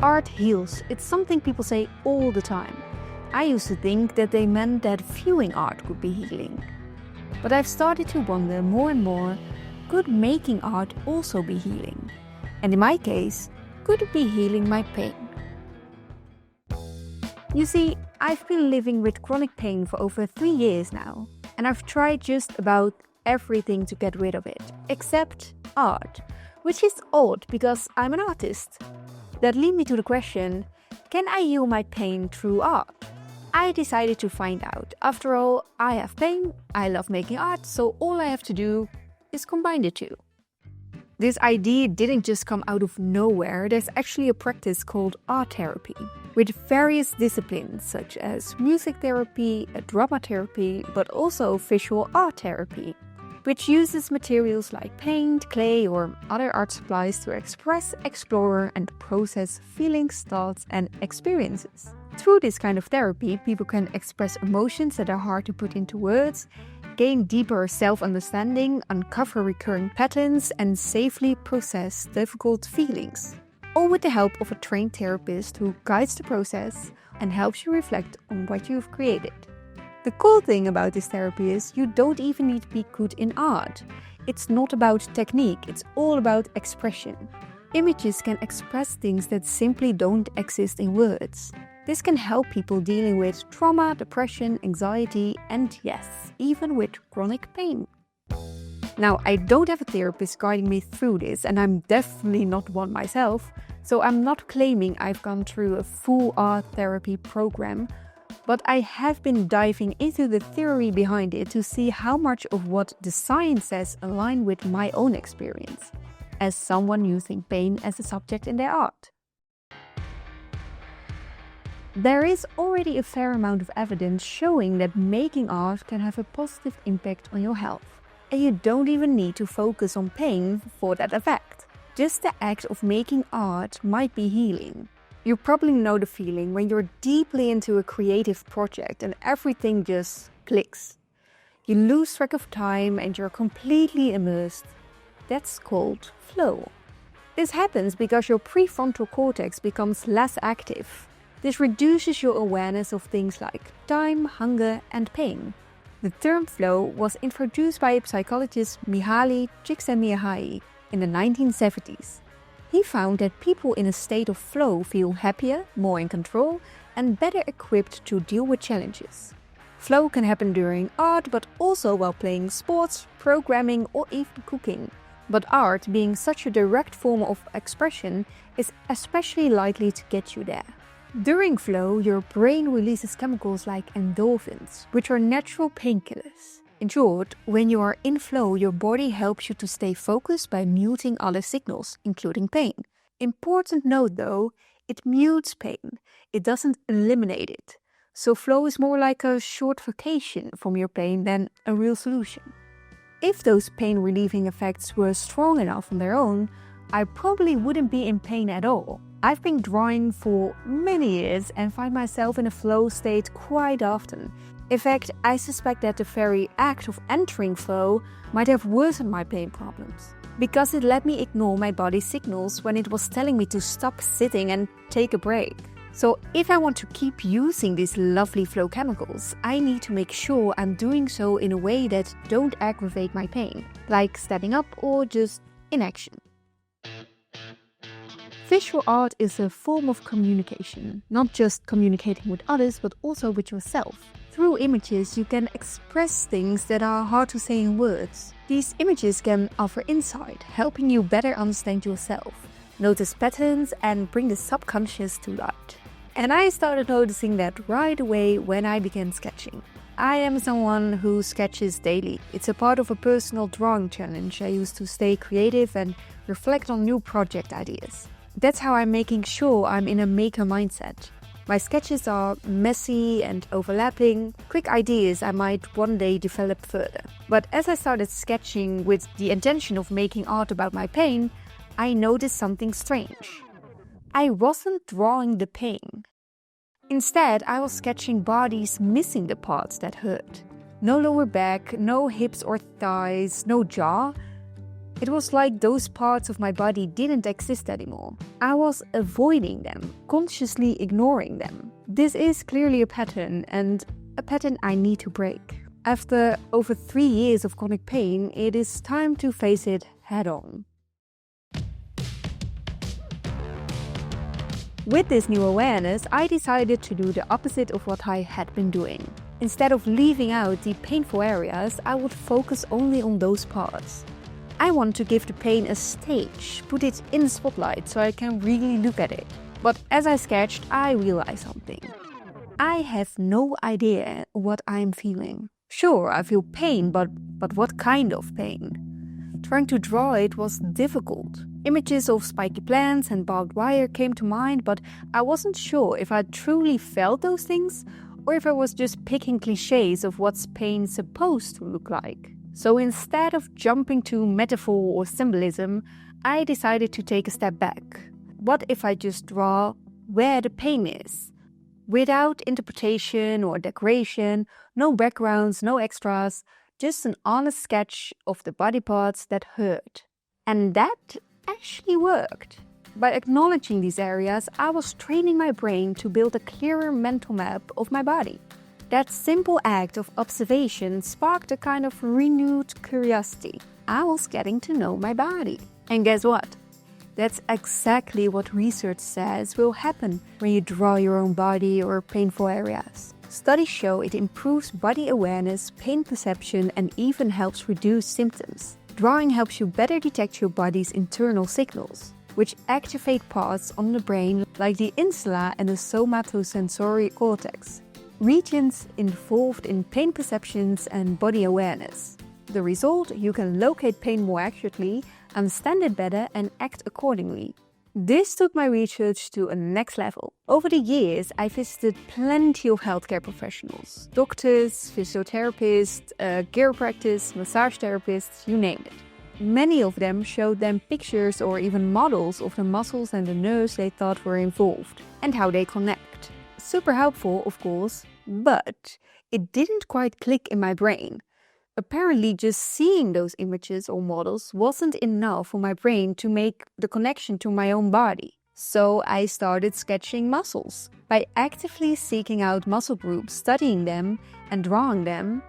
Art heals. It's something people say all the time. I used to think that they meant that viewing art could be healing. But I've started to wonder more and more, could making art also be healing? And in my case, could it be healing my pain? You see, I've been living with chronic pain for over 3 years now, and I've tried just about everything to get rid of it, except art, which is odd because I'm an artist. That led me to the question, can I heal my pain through art? I decided to find out. After all, I have pain, I love making art, so all I have to do is combine the two. This idea didn't just come out of nowhere. There's actually a practice called art therapy, with various disciplines such as music therapy, drama therapy, but also visual art therapy, which uses materials like paint, clay, or other art supplies to express, explore, and process feelings, thoughts, and experiences. Through this kind of therapy, people can express emotions that are hard to put into words, gain deeper self-understanding, uncover recurring patterns, and safely process difficult feelings. All with the help of a trained therapist who guides the process and helps you reflect on what you've created. The cool thing about this therapy is you don't even need to be good in art. It's not about technique, it's all about expression. Images can express things that simply don't exist in words. This can help people dealing with trauma, depression, anxiety, and yes, even with chronic pain. Now, I don't have a therapist guiding me through this, and I'm definitely not one myself, so I'm not claiming I've gone through a full art therapy program, but I have been diving into the theory behind it to see how much of what the science says align with my own experience, as someone using pain as a subject in their art. There is already a fair amount of evidence showing that making art can have a positive impact on your health. And you don't even need to focus on pain for that effect. Just the act of making art might be healing. You probably know the feeling when you're deeply into a creative project and everything just clicks. You lose track of time and you're completely immersed. That's called flow. This happens because your prefrontal cortex becomes less active. This reduces your awareness of things like time, hunger, and pain. The term flow was introduced by psychologist Mihaly Csikszentmihalyi in the 1970s. He found that people in a state of flow feel happier, more in control, and better equipped to deal with challenges. Flow can happen during art, but also while playing sports, programming, or even cooking. But art, being such a direct form of expression, is especially likely to get you there. During flow, your brain releases chemicals like endorphins, which are natural painkillers. In short, when you are in flow, your body helps you to stay focused by muting other signals, including pain. Important note though, it mutes pain. It doesn't eliminate it. So flow is more like a short vacation from your pain than a real solution. If those pain-relieving effects were strong enough on their own, I probably wouldn't be in pain at all. I've been drawing for many years and find myself in a flow state quite often. In fact, I suspect that the very act of entering flow might have worsened my pain problems, because it let me ignore my body's signals when it was telling me to stop sitting and take a break. So if I want to keep using these lovely flow chemicals, I need to make sure I'm doing so in a way that don't aggravate my pain, like standing up or just inaction. Visual art is a form of communication, not just communicating with others, but also with yourself. Through images, you can express things that are hard to say in words. These images can offer insight, helping you better understand yourself, notice patterns, and bring the subconscious to light. And I started noticing that right away when I began sketching. I am someone who sketches daily. It's a part of a personal drawing challenge I use to stay creative and reflect on new project ideas. That's how I'm making sure I'm in a maker mindset. My sketches are messy and overlapping, quick ideas I might one day develop further. But as I started sketching with the intention of making art about my pain, I noticed something strange. I wasn't drawing the pain. Instead, I was sketching bodies missing the parts that hurt. No lower back, no hips or thighs, no jaw. It was like those parts of my body didn't exist anymore. I was avoiding them, consciously ignoring them. This is clearly a pattern, and a pattern I need to break. After over 3 years of chronic pain, it is time to face it head on. With this new awareness, I decided to do the opposite of what I had been doing. Instead of leaving out the painful areas, I would focus only on those parts. I want to give the pain a stage, put it in the spotlight so I can really look at it. But as I sketched, I realized something. I have no idea what I'm feeling. Sure, I feel pain, but what kind of pain? Trying to draw it was difficult. Images of spiky plants and barbed wire came to mind, but I wasn't sure if I truly felt those things or if I was just picking cliches of what's pain supposed to look like. So instead of jumping to metaphor or symbolism, I decided to take a step back. What if I just draw where the pain is? Without interpretation or decoration, no backgrounds, no extras, just an honest sketch of the body parts that hurt. And that actually worked. By acknowledging these areas, I was training my brain to build a clearer mental map of my body. That simple act of observation sparked a kind of renewed curiosity. I was getting to know my body. And guess what? That's exactly what research says will happen when you draw your own body or painful areas. Studies show it improves body awareness, pain perception, and even helps reduce symptoms. Drawing helps you better detect your body's internal signals, which activate parts on the brain like the insula and the somatosensory cortex, regions involved in pain perceptions and body awareness. The result, you can locate pain more accurately, understand it better, and act accordingly. This took my research to a next level. Over the years, I visited plenty of healthcare professionals, doctors, physiotherapists, chiropractors, massage therapists, you name it. Many of them showed them pictures or even models of the muscles and the nerves they thought were involved and how they connect. Super helpful, of course, but it didn't quite click in my brain. Apparently, just seeing those images or models wasn't enough for my brain to make the connection to my own body. So I started sketching muscles. By actively seeking out muscle groups, studying them, and drawing them,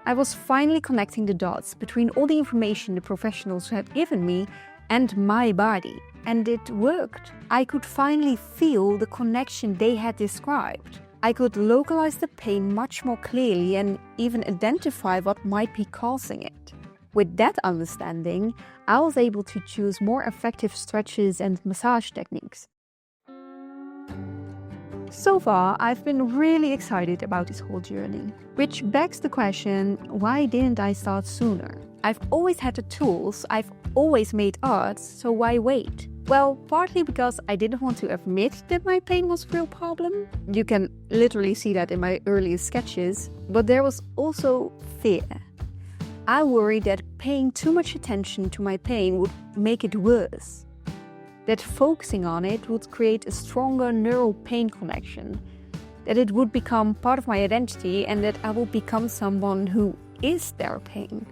I was finally connecting the dots between all the information the professionals had given me and my body. And it worked. I could finally feel the connection they had described. I could localize the pain much more clearly and even identify what might be causing it. With that understanding, I was able to choose more effective stretches and massage techniques. So far, I've been really excited about this whole journey, which begs the question, why didn't I start sooner? I've always had the tools, I've always made art, so why wait? Well, partly because I didn't want to admit that my pain was a real problem. You can literally see that in my earliest sketches. But there was also fear. I worried that paying too much attention to my pain would make it worse. That focusing on it would create a stronger neural pain connection. That it would become part of my identity and that I would become someone who is their pain.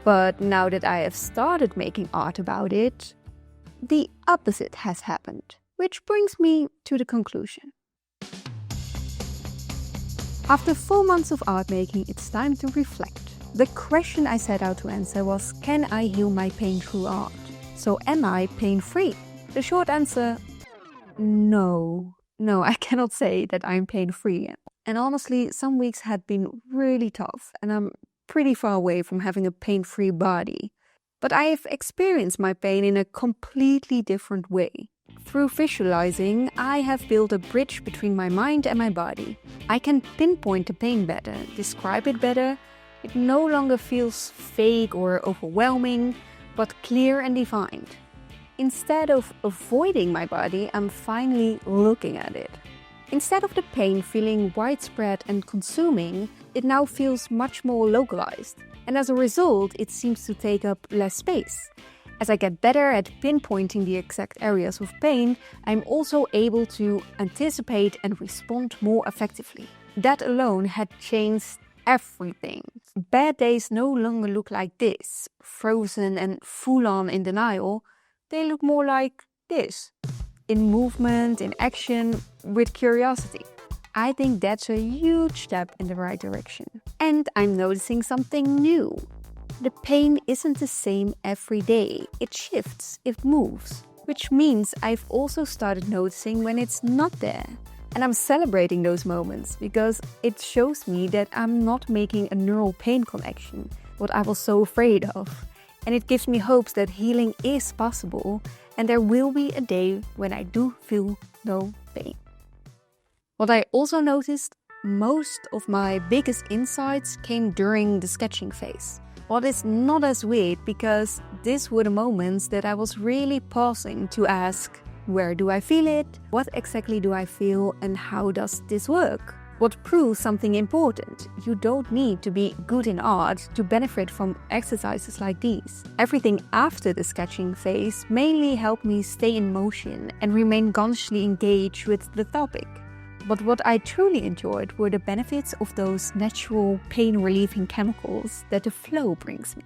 But now that I have started making art about it, the opposite has happened, which brings me to the conclusion. After 4 months of art making, it's time to reflect. The question I set out to answer was, can I heal my pain through art? So am I pain-free? The short answer, no. No, I cannot say that I'm pain-free. And honestly, some weeks had been really tough, and I'm pretty far away from having a pain-free body. But I have experienced my pain in a completely different way. Through visualizing, I have built a bridge between my mind and my body. I can pinpoint the pain better, describe it better. It no longer feels vague or overwhelming, but clear and defined. Instead of avoiding my body, I'm finally looking at it. Instead of the pain feeling widespread and consuming, it now feels much more localized. And as a result, it seems to take up less space. As I get better at pinpointing the exact areas of pain, I'm also able to anticipate and respond more effectively. That alone had changed everything. Bad days no longer look like this, frozen and full on in denial. They look more like this, in movement, in action, with curiosity. I think that's a huge step in the right direction. And I'm noticing something new. The pain isn't the same every day. It shifts, it moves. Which means I've also started noticing when it's not there. And I'm celebrating those moments because it shows me that I'm not making a neural pain connection, what I was so afraid of. And it gives me hopes that healing is possible and there will be a day when I do feel no pain. What I also noticed, most of my biggest insights came during the sketching phase. What is not as weird because these were the moments that I was really pausing to ask, where do I feel it? What exactly do I feel and how does this work? What proves something important? You don't need to be good in art to benefit from exercises like these. Everything after the sketching phase mainly helped me stay in motion and remain consciously engaged with the topic. But what I truly enjoyed were the benefits of those natural pain-relieving chemicals that the flow brings me.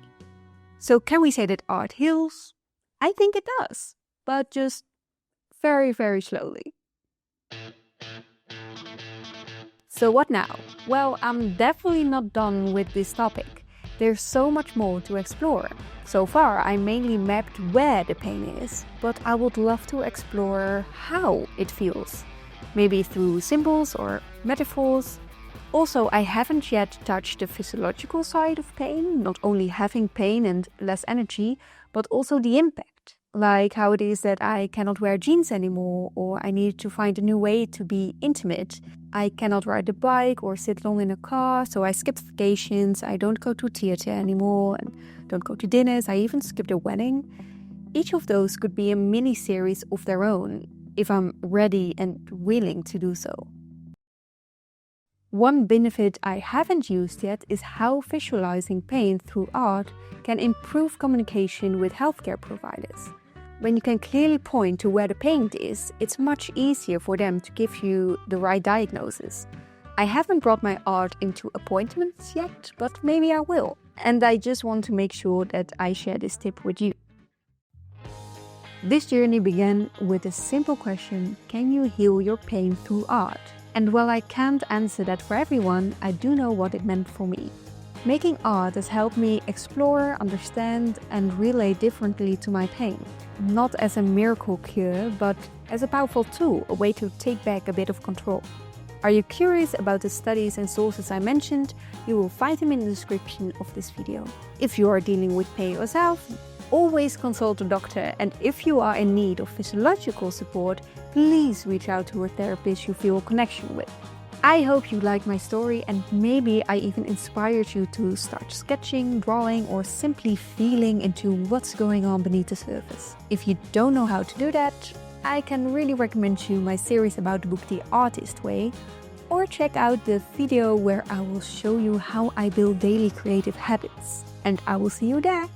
So can we say that art heals? I think it does, but just very, very slowly. So what now? Well, I'm definitely not done with this topic. There's so much more to explore. So far, I mainly mapped where the pain is, but I would love to explore how it feels. Maybe through symbols or metaphors. Also, I haven't yet touched the physiological side of pain, not only having pain and less energy, but also the impact. Like how it is that I cannot wear jeans anymore, or I need to find a new way to be intimate. I cannot ride a bike or sit long in a car, so I skipped vacations, I don't go to theater anymore, and don't go to dinners, I even skipped a wedding. Each of those could be a mini-series of their own, if I'm ready and willing to do so. One benefit I haven't used yet is how visualizing pain through art can improve communication with healthcare providers. When you can clearly point to where the pain is, it's much easier for them to give you the right diagnosis. I haven't brought my art into appointments yet, but maybe I will. And I just want to make sure that I share this tip with you. This journey began with a simple question: can you heal your pain through art? And while I can't answer that for everyone, I do know what it meant for me. Making art has helped me explore, understand, and relate differently to my pain. Not as a miracle cure, but as a powerful tool, a way to take back a bit of control. Are you curious about the studies and sources I mentioned? You will find them in the description of this video. If you are dealing with pain yourself, always consult a doctor, and if you are in need of physiological support, please reach out to a therapist you feel a connection with. I hope you liked my story and maybe I even inspired you to start sketching, drawing, or simply feeling into what's going on beneath the surface. If you don't know how to do that, I can really recommend you my series about the book The Artist Way, or check out the video where I will show you how I build daily creative habits. And I will see you there.